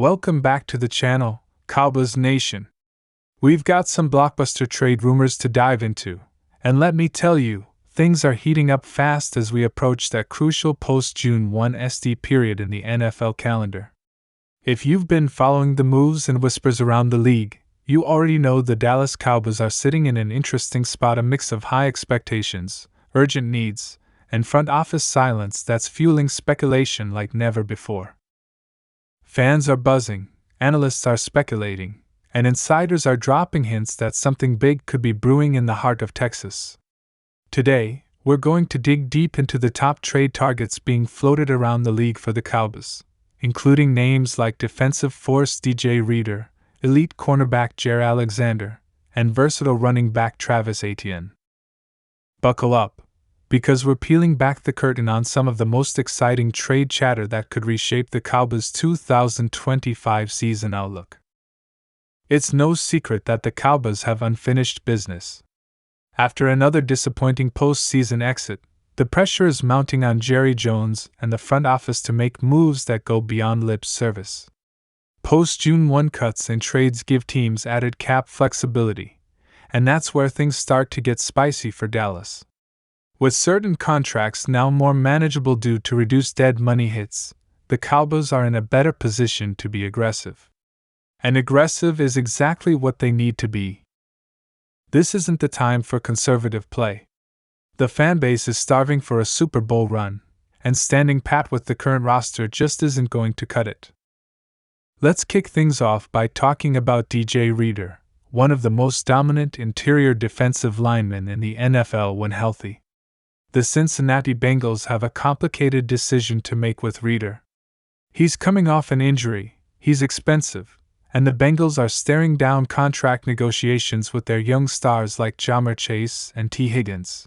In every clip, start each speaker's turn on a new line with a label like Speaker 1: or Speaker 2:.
Speaker 1: Welcome back to the channel, Cowboys Nation. We've got some blockbuster trade rumors to dive into, and let me tell you, things are heating up fast as we approach that crucial post-June 1 SD period in the NFL calendar. If you've been following the moves and whispers around the league, you already know the Dallas Cowboys are sitting in an interesting spot, a mix of high expectations, urgent needs, and front office silence that's fueling speculation like never before. Fans are buzzing, analysts are speculating, and insiders are dropping hints that something big could be brewing in the heart of Texas. Today, we're going to dig deep into the top trade targets being floated around the league for the Cowboys, including names like defensive force DJ Reader, elite cornerback Jaire Alexander, and versatile running back Travis Etienne. Buckle up, because we're peeling back the curtain on some of the most exciting trade chatter that could reshape the Cowboys' 2025 season outlook. It's no secret that the Cowboys have unfinished business. After another disappointing postseason exit, the pressure is mounting on Jerry Jones and the front office to make moves that go beyond lip service. Post-June 1 cuts and trades give teams added cap flexibility, and that's where things start to get spicy for Dallas. With certain contracts now more manageable due to reduced dead money hits, the Cowboys are in a better position to be aggressive. And aggressive is exactly what they need to be. This isn't the time for conservative play. The fanbase is starving for a Super Bowl run, and standing pat with the current roster just isn't going to cut it. Let's kick things off by talking about DJ Reader, one of the most dominant interior defensive linemen in the NFL when healthy. The Cincinnati Bengals have a complicated decision to make with Reader. He's coming off an injury, he's expensive, and the Bengals are staring down contract negotiations with their young stars like Ja'Marr Chase and T. Higgins.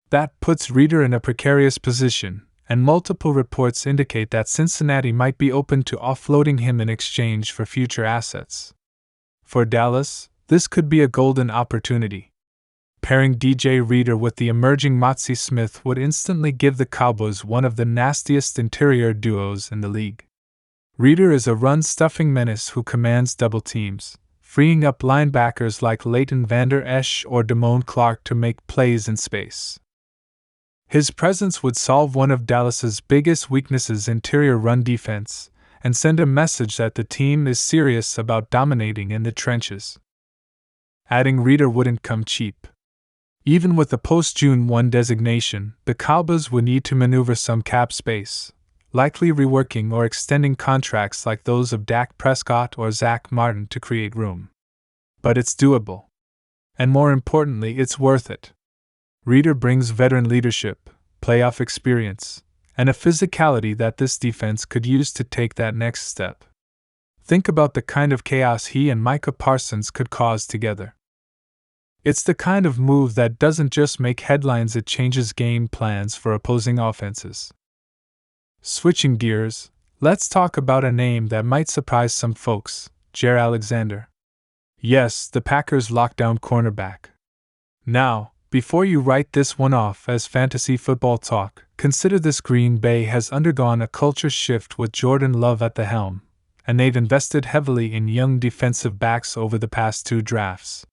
Speaker 1: That puts Reader in a precarious position, and multiple reports indicate that Cincinnati might be open to offloading him in exchange for future assets. For Dallas, this could be a golden opportunity. Pairing DJ Reader with the emerging Motzi Smith would instantly give the Cowboys one of the nastiest interior duos in the league. Reader is a run-stuffing menace who commands double teams, freeing up linebackers like Leighton Vander Esch or Damone Clark to make plays in space. His presence would solve one of Dallas's biggest weaknesses, interior run defense, and send a message that the team is serious about dominating in the trenches. Adding Reader wouldn't come cheap. Even with the post-June 1 designation, the Cowboys would need to maneuver some cap space, likely reworking or extending contracts like those of Dak Prescott or Zach Martin to create room. But it's doable. And more importantly, it's worth it. Reader brings veteran leadership, playoff experience, and a physicality that this defense could use to take that next step. Think about the kind of chaos he and Micah Parsons could cause together. It's the kind of move that doesn't just make headlines, it changes game plans for opposing offenses. Switching gears, let's talk about a name that might surprise some folks, Jaire Alexander. Yes, the Packers' lockdown cornerback. Now, before you write this one off as fantasy football talk, consider this: Green Bay has undergone a culture shift with Jordan Love at the helm, and they've invested heavily in young defensive backs over the past 2 drafts.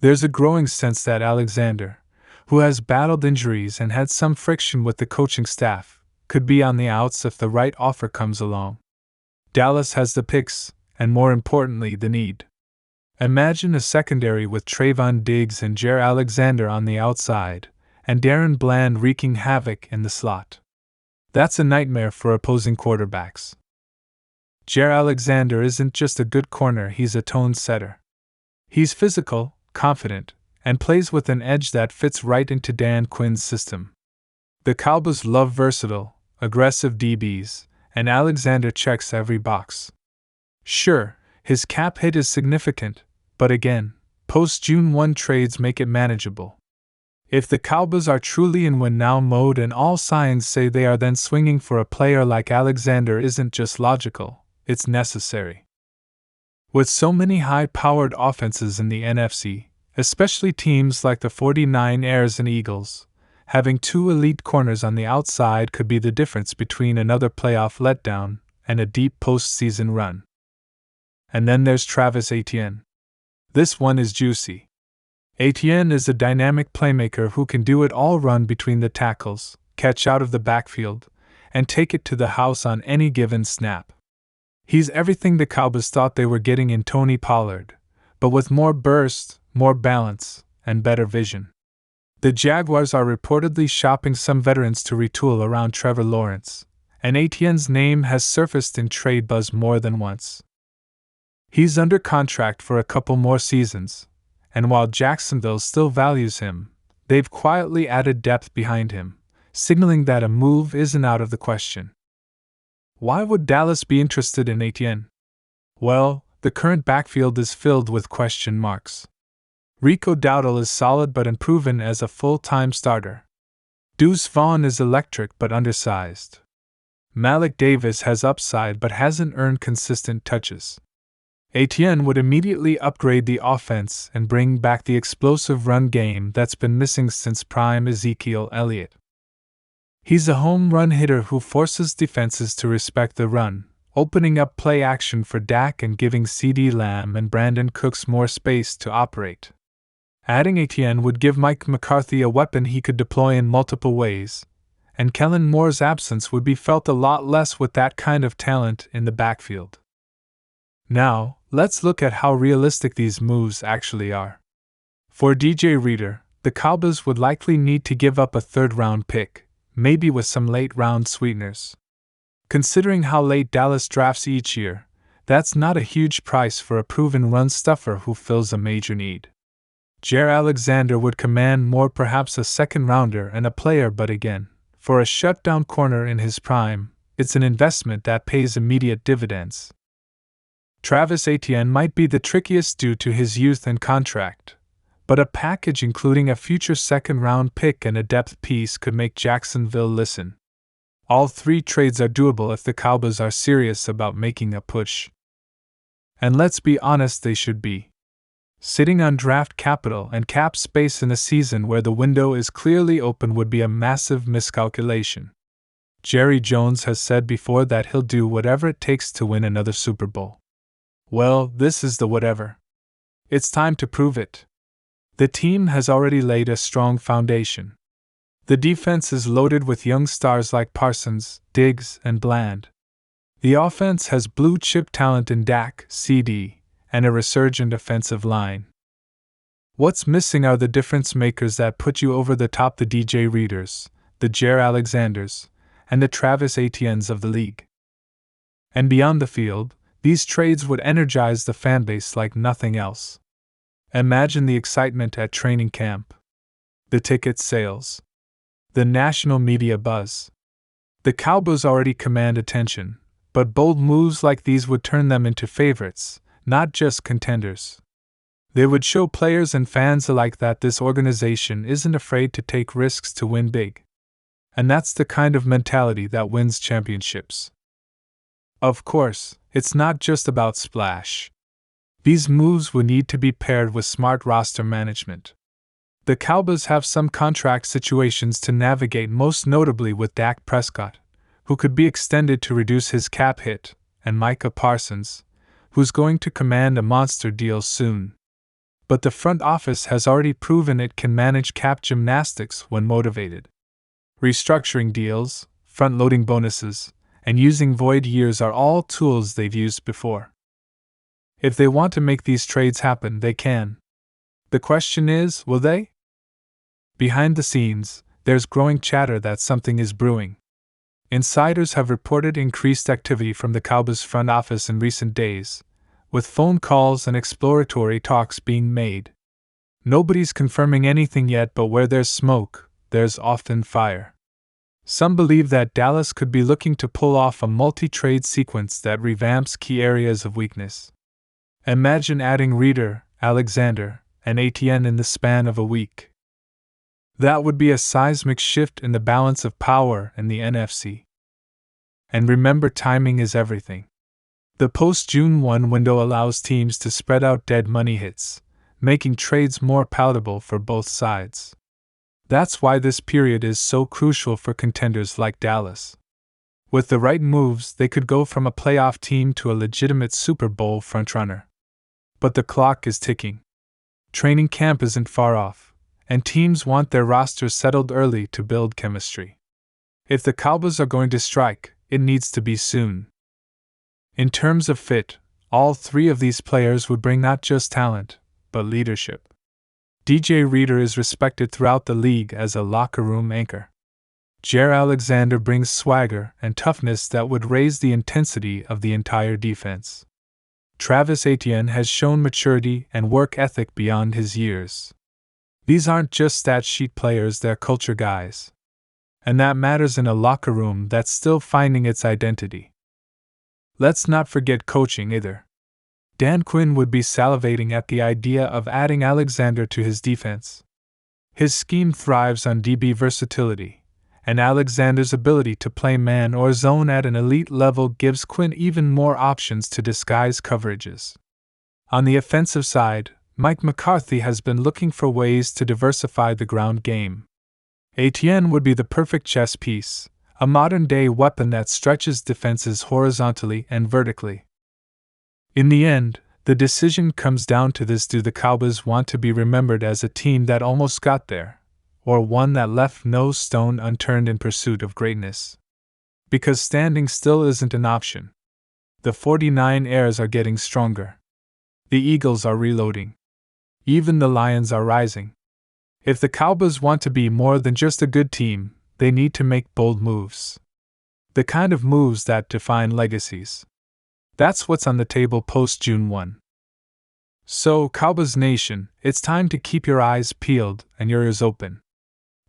Speaker 1: There's a growing sense that Alexander, who has battled injuries and had some friction with the coaching staff, could be on the outs if the right offer comes along. Dallas has the picks, and more importantly, the need. Imagine a secondary with Trayvon Diggs and Jaire Alexander on the outside, and Darren Bland wreaking havoc in the slot. That's a nightmare for opposing quarterbacks. Jaire Alexander isn't just a good corner, he's a tone setter. He's physical, confident, and plays with an edge that fits right into Dan Quinn's system. The Cowboys love versatile, aggressive DBs, and Alexander checks every box. Sure, his cap hit is significant, but again, post-June 1 trades make it manageable. If the Cowboys are truly in win-now mode, and all signs say they are, then swinging for a player like Alexander isn't just logical, it's necessary. With so many high-powered offenses in the NFC, especially teams like the 49ers and Eagles, having 2 elite corners on the outside could be the difference between another playoff letdown and a deep postseason run. And then there's Travis Etienne. This one is juicy. Etienne is a dynamic playmaker who can do it all: run between the tackles, catch out of the backfield, and take it to the house on any given snap. He's everything the Cowboys thought they were getting in Tony Pollard, but with more burst, more balance, and better vision. The Jaguars are reportedly shopping some veterans to retool around Trevor Lawrence, and Etienne's name has surfaced in trade buzz more than once. He's under contract for a couple more seasons, and while Jacksonville still values him, they've quietly added depth behind him, signaling that a move isn't out of the question. Why would Dallas be interested in Etienne? Well, the current backfield is filled with question marks. Rico Dowdle is solid but unproven as a full-time starter. Deuce Vaughn is electric but undersized. Malik Davis has upside but hasn't earned consistent touches. Etienne would immediately upgrade the offense and bring back the explosive run game that's been missing since prime Ezekiel Elliott. He's a home run hitter who forces defenses to respect the run, opening up play action for Dak and giving CeeDee Lamb and Brandon Cooks more space to operate. Adding Etienne would give Mike McCarthy a weapon he could deploy in multiple ways, and Kellen Moore's absence would be felt a lot less with that kind of talent in the backfield. Now, let's look at how realistic these moves actually are. For DJ Reader, the Cowboys would likely need to give up a third-round pick, maybe with some late-round sweeteners. Considering how late Dallas drafts each year, that's not a huge price for a proven run-stuffer who fills a major need. Jaire Alexander would command more, perhaps a second-rounder and a player, but again, for a shutdown corner in his prime, it's an investment that pays immediate dividends. Travis Etienne might be the trickiest due to his youth and contract, but a package including a future second-round pick and a depth piece could make Jacksonville listen. All three trades are doable if the Cowboys are serious about making a push. And let's be honest, they should be. Sitting on draft capital and cap space in a season where the window is clearly open would be a massive miscalculation. Jerry Jones has said before that he'll do whatever it takes to win another Super Bowl. Well, this is the whatever. It's time to prove it. The team has already laid a strong foundation. The defense is loaded with young stars like Parsons, Diggs, and Bland. The offense has blue-chip talent in Dak, CeeDee, and a resurgent offensive line. What's missing are the difference makers that put you over the top: the DJ Readers, the Jaire Alexanders, and the Travis Etiennes of the league. And beyond the field, these trades would energize the fanbase like nothing else. Imagine the excitement at training camp, the ticket sales, the national media buzz. The Cowboys already command attention, but bold moves like these would turn them into favorites, not just contenders. They would show players and fans alike that this organization isn't afraid to take risks to win big. And that's the kind of mentality that wins championships. Of course, it's not just about splash. These moves would need to be paired with smart roster management. The Cowboys have some contract situations to navigate, most notably with Dak Prescott, who could be extended to reduce his cap hit, and Micah Parsons, who's going to command a monster deal soon. But the front office has already proven it can manage cap gymnastics when motivated. Restructuring deals, front-loading bonuses, and using void years are all tools they've used before. If they want to make these trades happen, they can. The question is, will they? Behind the scenes, there's growing chatter that something is brewing. Insiders have reported increased activity from the Cowboys front office in recent days, with phone calls and exploratory talks being made. Nobody's confirming anything yet, but where there's smoke, there's often fire. Some believe that Dallas could be looking to pull off a multi-trade sequence that revamps key areas of weakness. Imagine adding Reader, Alexander, and Etienne in the span of a week. That would be a seismic shift in the balance of power in the NFC. And remember, timing is everything. The post-June 1 window allows teams to spread out dead money hits, making trades more palatable for both sides. That's why this period is so crucial for contenders like Dallas. With the right moves, they could go from a playoff team to a legitimate Super Bowl frontrunner. But the clock is ticking. Training camp isn't far off, and teams want their rosters settled early to build chemistry. If the Cowboys are going to strike, it needs to be soon. In terms of fit, all three of these players would bring not just talent, but leadership. DJ Reader is respected throughout the league as a locker room anchor. Jaire Alexander brings swagger and toughness that would raise the intensity of the entire defense. Travis Etienne has shown maturity and work ethic beyond his years. These aren't just stat sheet players, they're culture guys. And that matters in a locker room that's still finding its identity. Let's not forget coaching either. Dan Quinn would be salivating at the idea of adding Alexander to his defense. His scheme thrives on DB versatility, and Alexander's ability to play man or zone at an elite level gives Quinn even more options to disguise coverages. On the offensive side, Mike McCarthy has been looking for ways to diversify the ground game. Etienne would be the perfect chess piece, a modern-day weapon that stretches defenses horizontally and vertically. In the end, the decision comes down to this: do the Cowboys want to be remembered as a team that almost got there, or one that left no stone unturned in pursuit of greatness? Because standing still isn't an option. The 49ers are getting stronger. The Eagles are reloading. Even the Lions are rising. If the Cowboys want to be more than just a good team, they need to make bold moves. The kind of moves that define legacies. That's what's on the table post-June 1. So, Cowboys Nation, it's time to keep your eyes peeled and your ears open.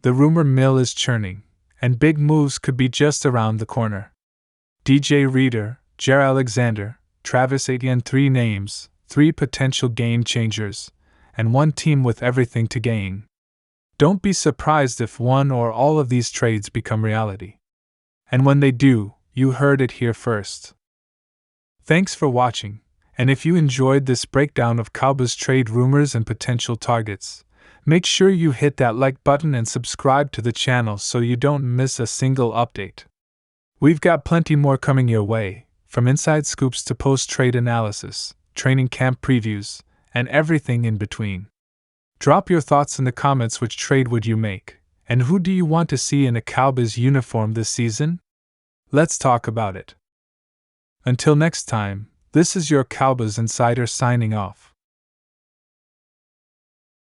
Speaker 1: The rumor mill is churning, and big moves could be just around the corner. DJ Reader, Jaire Alexander, Travis Etienne, 3 names, 3 potential game changers, and 1 team with everything to gain. Don't be surprised if one or all of these trades become reality. And when they do, you heard it here first. Thanks for watching, and if you enjoyed this breakdown of Cowboys trade rumors and potential targets, make sure you hit that like button and subscribe to the channel so you don't miss a single update. We've got plenty more coming your way, from inside scoops to post-trade analysis, training camp previews, and everything in between. Drop your thoughts in the comments. Which trade would you make, and who do you want to see in a Cowboys uniform this season? Let's talk about it. Until next time, this is your Cowboys Insider signing off.